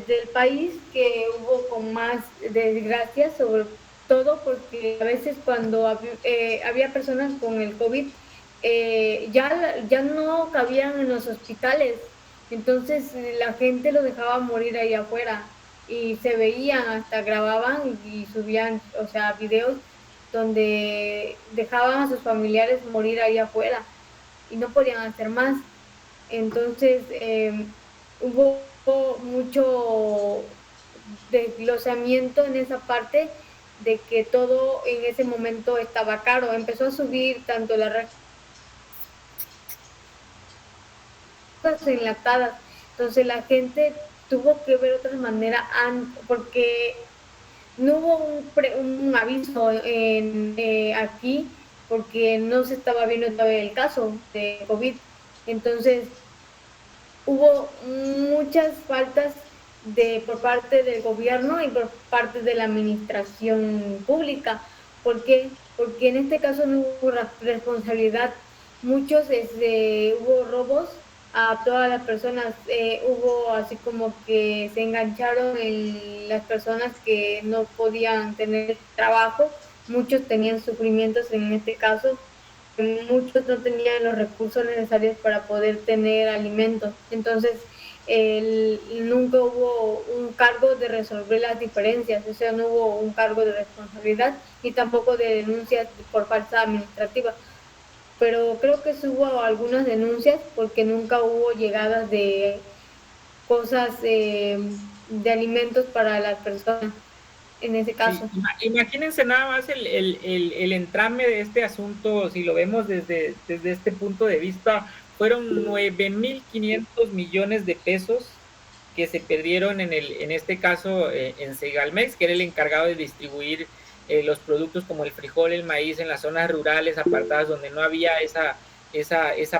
del país que hubo con más desgracias, sobre todo porque a veces cuando había personas con el COVID, ya no cabían en los hospitales, entonces la gente lo dejaba morir ahí afuera, y se veían, hasta grababan y subían, o sea, videos donde dejaban a sus familiares morir ahí afuera y no podían hacer más. Entonces hubo mucho desglosamiento en esa parte, de que todo en ese momento estaba caro. Empezó a subir tanto las cosas enlatadas, entonces la gente tuvo que ver otra manera, porque no hubo un aviso aquí, porque no se estaba viendo todavía el caso de COVID. Entonces hubo muchas faltas por parte del gobierno y por parte de la administración pública, ¿Por qué? Porque en este caso no hubo responsabilidad. Muchos hubo robos a todas las personas, hubo así como que se engancharon en las personas que no podían tener trabajo, muchos tenían sufrimientos en este caso, muchos no tenían los recursos necesarios para poder tener alimentos. Entonces, nunca hubo un cargo de resolver las diferencias, o sea, no hubo un cargo de responsabilidad ni tampoco de denuncias por falta administrativa. Pero creo que sí hubo algunas denuncias porque nunca hubo llegadas de cosas de alimentos para las personas en ese caso. Sí, imagínense nada más el entrame de este asunto, si lo vemos desde este punto de vista, fueron 9.500 millones de pesos que se perdieron en este caso en Segalmex, que era el encargado de distribuir los productos como el frijol, el maíz en las zonas rurales apartadas donde no había esa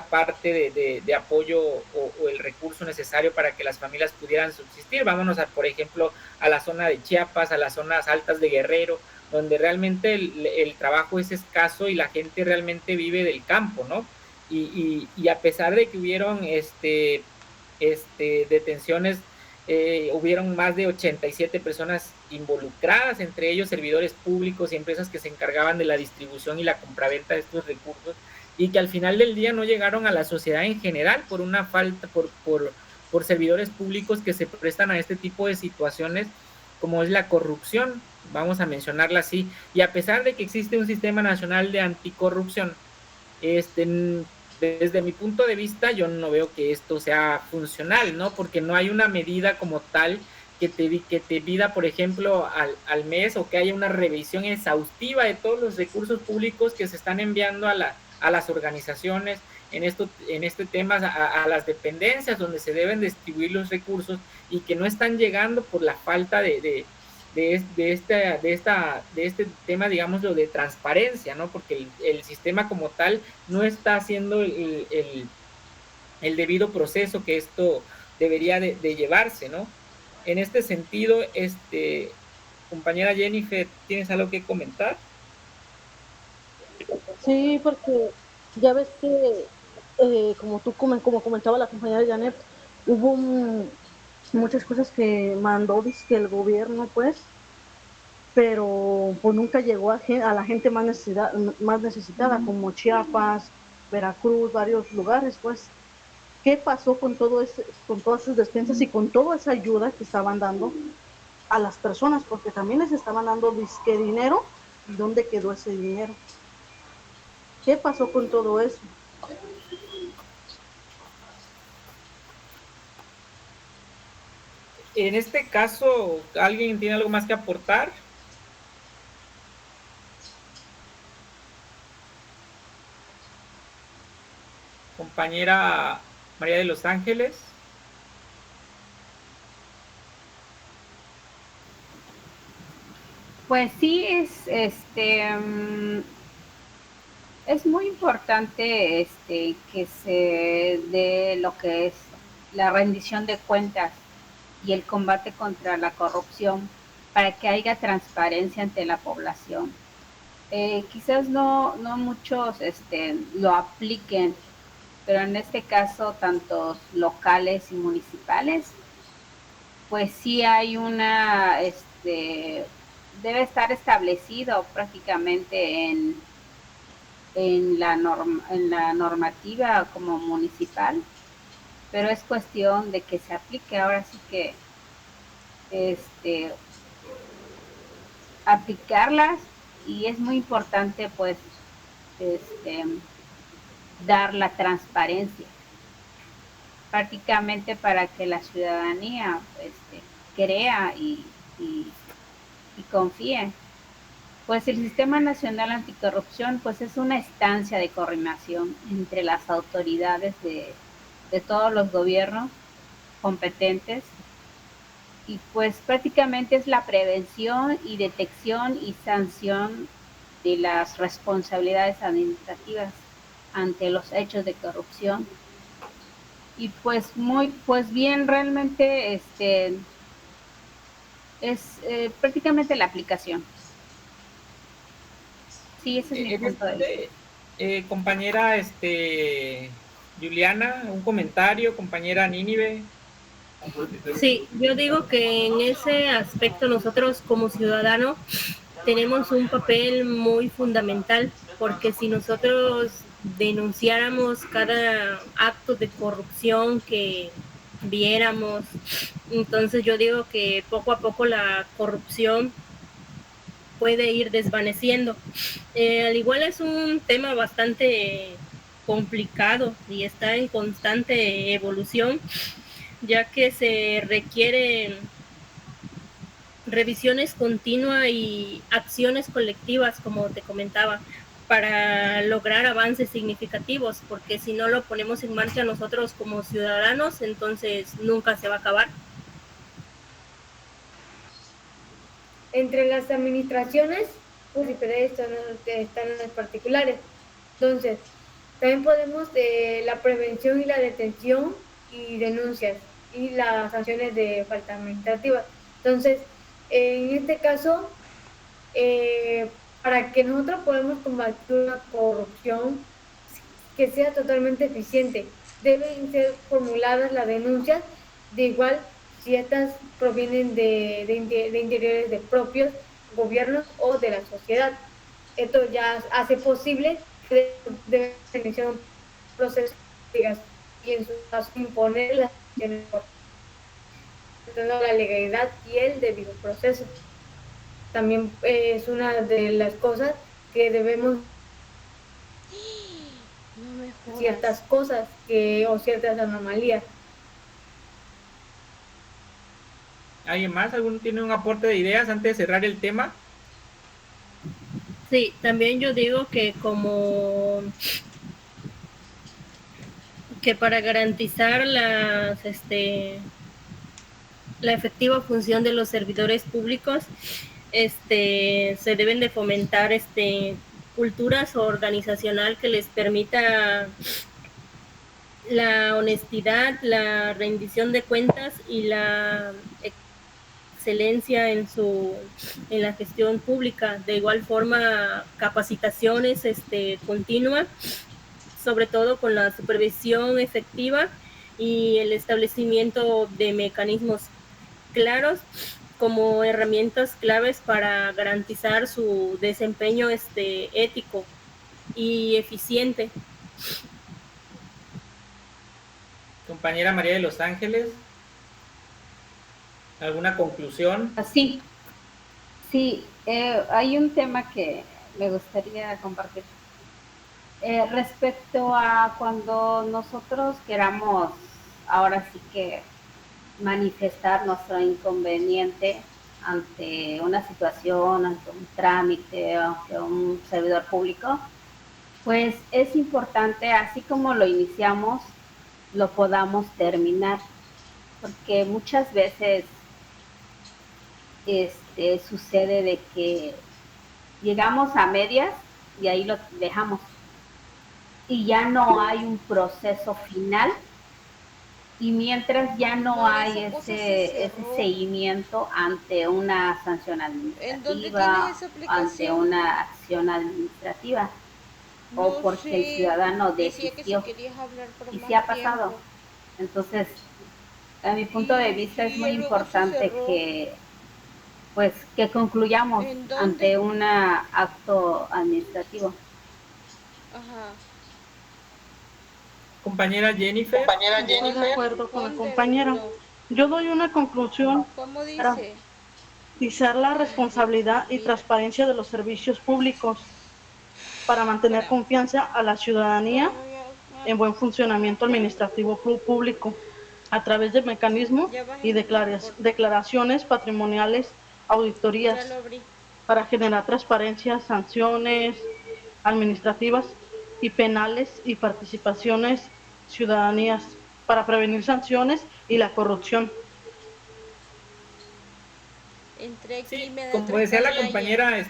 parte de apoyo o el recurso necesario para que las familias pudieran subsistir. Vámonos, por ejemplo, a la zona de Chiapas, a las zonas altas de Guerrero, donde realmente el trabajo es escaso y la gente realmente vive del campo, ¿no? Y a pesar de que hubieron detenciones, hubieron más de 87 personas involucradas, entre ellos servidores públicos y empresas que se encargaban de la distribución y la compraventa de estos recursos, y que al final del día no llegaron a la sociedad en general por una falta, por servidores públicos que se prestan a este tipo de situaciones, como es la corrupción, vamos a mencionarla así. Y a pesar de que existe un sistema nacional de anticorrupción, desde mi punto de vista, yo no veo que esto sea funcional, ¿no? Porque no hay una medida como tal que te pida, por ejemplo, al mes, o que haya una revisión exhaustiva de todos los recursos públicos que se están enviando a las organizaciones, en este tema, a las dependencias donde se deben distribuir los recursos, y que no están llegando por la falta de este tema, digámoslo, de transparencia, ¿no? Porque el sistema como tal no está haciendo el debido proceso que esto debería de llevarse, ¿no? En este sentido, compañera Jennifer, ¿tienes algo que comentar? Sí, porque ya ves que, como comentaba la compañera Janet, hubo muchas cosas que mandó que el gobierno, pues, pero pues nunca llegó a la gente más necesitada, como Chiapas, Veracruz, varios lugares, pues. ¿Qué pasó con con todas sus despensas y con toda esa ayuda que estaban dando a las personas? Porque también les estaban dando disque dinero. ¿Y dónde quedó ese dinero? ¿Qué pasó con todo eso? En este caso, ¿alguien tiene algo más que aportar? Compañera María de los Ángeles. Pues sí, es muy importante que se dé lo que es la rendición de cuentas y el combate contra la corrupción para que haya transparencia ante la población. Quizás no muchos lo apliquen, pero en este caso, tantos locales y municipales, pues sí hay debe estar establecido prácticamente en la normativa como municipal, pero es cuestión de que se aplique. Ahora sí que aplicarlas, y es muy importante pues dar la transparencia prácticamente para que la ciudadanía crea y confíe. Pues el Sistema Nacional Anticorrupción pues es una instancia de coordinación entre las autoridades de todos los gobiernos competentes, y pues prácticamente es la prevención y detección y sanción de las responsabilidades administrativas ante los hechos de corrupción. Y pues bien, realmente es prácticamente la aplicación. Sí, ese es mi punto de vista. Compañera Juliana, un comentario, compañera Nínive. Sí, yo digo que en ese aspecto nosotros como ciudadanos tenemos un papel muy fundamental, porque si nosotros denunciáramos cada acto de corrupción que viéramos, entonces yo digo que poco a poco la corrupción puede ir desvaneciendo. Al igual es un tema bastante complicado y está en constante evolución, ya que se requiere revisiones continuas y acciones colectivas, como te comentaba, para lograr avances significativos, porque si no lo ponemos en marcha nosotros como ciudadanos, entonces nunca se va a acabar. Entre las administraciones, pues diferentes están las particulares. Entonces, también podemos la prevención y la detención y denuncias y las sanciones de falta administrativa. Entonces, en este caso, para que nosotros podamos combatir una corrupción que sea totalmente eficiente, deben ser formuladas las denuncias, de igual si estas provienen de interiores de propios gobiernos o de la sociedad. Esto ya hace posible que debe iniciar un proceso de investigación y en su caso imponer las acciones por la legalidad y el debido proceso. También es una de las cosas que debemos ciertas cosas o ciertas anomalías. ¿Alguien más? ¿Alguno tiene un aporte de ideas antes de cerrar el tema? Sí, también yo digo que para garantizar la efectiva función de los servidores públicos, se deben de fomentar culturas organizacional que les permita la honestidad, la rendición de cuentas y la excelencia en la gestión pública. De igual forma, capacitaciones continuas, sobre todo con la supervisión efectiva y el establecimiento de mecanismos claros como herramientas claves para garantizar su desempeño ético y eficiente. Compañera María de los Ángeles, ¿alguna conclusión? Sí, hay un tema que me gustaría compartir. Respecto a cuando nosotros queramos, ahora sí que manifestar nuestro inconveniente ante una situación, ante un trámite, ante un servidor público, pues es importante, así como lo iniciamos, lo podamos terminar, porque muchas veces sucede de que llegamos a medias y ahí lo dejamos y ya no hay un proceso final, y mientras ya no hay ese seguimiento ante una sanción administrativa, ante una acción administrativa, o porque el ciudadano desistió, y sí ha pasado. Entonces, a mi punto de vista es muy importante que concluyamos ante un acto administrativo. Ajá. Compañera Jennifer. Estoy de acuerdo con el compañero. Yo doy una conclusión ¿Cómo para dice? garantizar la responsabilidad y transparencia de los servicios públicos, para mantener confianza a la ciudadanía en buen funcionamiento administrativo público a través de mecanismos y declaraciones patrimoniales, auditorías, para generar transparencia, sanciones administrativas y penales y participaciones ciudadanías para prevenir sanciones y la corrupción. Sí, como decía la compañera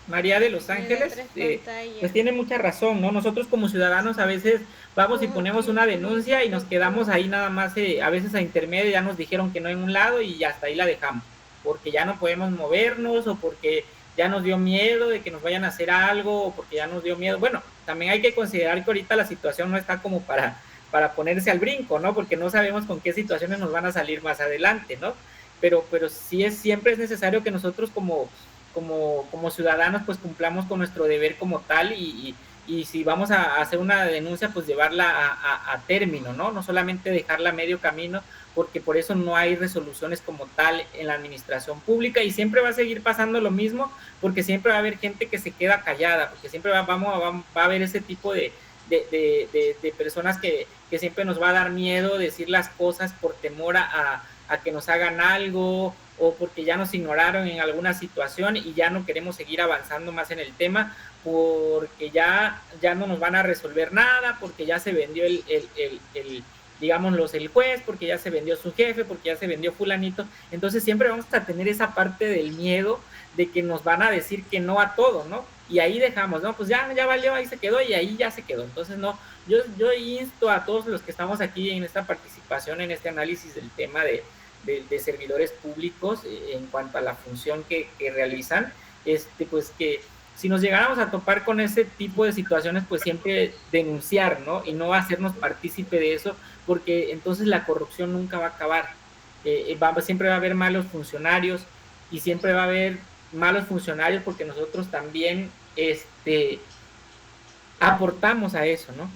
María de los Ángeles, pues tiene mucha razón, ¿no? Nosotros como ciudadanos a veces vamos y ponemos una denuncia y nos quedamos ahí nada más, a veces a intermedio, ya nos dijeron que no en un lado y hasta ahí la dejamos, porque ya no podemos movernos o porque ya nos dio miedo de que nos vayan a hacer algo, o porque ya nos dio miedo. Bueno, también hay que considerar que ahorita la situación no está como para ponerse al brinco, ¿no? Porque no sabemos con qué situaciones nos van a salir más adelante, ¿no? Pero sí siempre es necesario que nosotros como ciudadanos pues cumplamos con nuestro deber como tal y si vamos a hacer una denuncia pues llevarla a término, ¿no? No solamente dejarla a medio camino, porque por eso no hay resoluciones como tal en la administración pública y siempre va a seguir pasando lo mismo, porque siempre va a haber gente que se queda callada, porque siempre va a haber ese tipo de personas que siempre nos va a dar miedo decir las cosas por temor a que nos hagan algo o porque ya nos ignoraron en alguna situación y ya no queremos seguir avanzando más en el tema porque ya no nos van a resolver nada, porque ya se vendió digámoslo, el juez, porque ya se vendió su jefe, porque ya se vendió fulanito. Entonces siempre vamos a tener esa parte del miedo de que nos van a decir que no a todo, ¿no? Y ahí dejamos, ¿no? Pues ya valió, ahí se quedó y ahí ya se quedó. Entonces, no, yo insto a todos los que estamos aquí en esta participación, en este análisis del tema de servidores públicos en cuanto a la función que realizan, pues que si nos llegáramos a topar con ese tipo de situaciones, pues siempre denunciar, ¿no? Y no hacernos partícipe de eso, porque entonces la corrupción nunca va a acabar. Siempre va a haber malos funcionarios y siempre va a haber malos funcionarios porque nosotros también aportamos a eso, ¿no?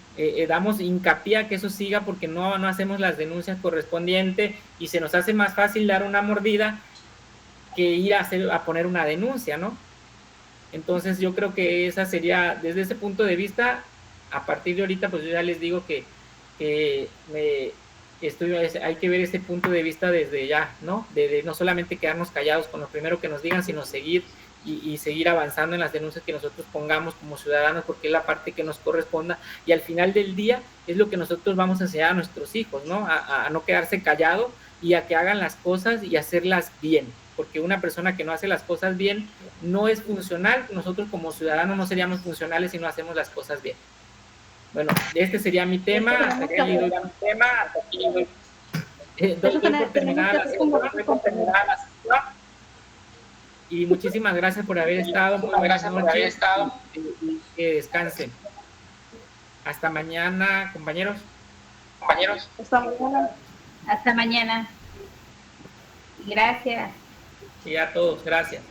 Damos hincapié a que eso siga porque no hacemos las denuncias correspondientes y se nos hace más fácil dar una mordida que ir a poner una denuncia, ¿no? Entonces yo creo que esa sería, desde ese punto de vista, a partir de ahorita, pues yo ya les digo que hay que ver ese punto de vista desde ya, ¿no? De no solamente quedarnos callados con lo primero que nos digan, sino seguir y seguir avanzando en las denuncias que nosotros pongamos como ciudadanos, porque es la parte que nos corresponda, y al final del día es lo que nosotros vamos a enseñar a nuestros hijos, ¿no? A no quedarse callado y a que hagan las cosas y hacerlas bien, porque una persona que no hace las cosas bien no es funcional. Nosotros como ciudadanos no seríamos funcionales si no hacemos las cosas bien. Bueno, este sería mi tema, hasta aquí doy mi tema, hasta aquí doy por terminada la sesión. Y muchísimas gracias por haber estado, muy buenas noches, y que descansen. Hasta mañana, compañeros. Hasta mañana. Hasta mañana. Gracias. Y a todos, gracias.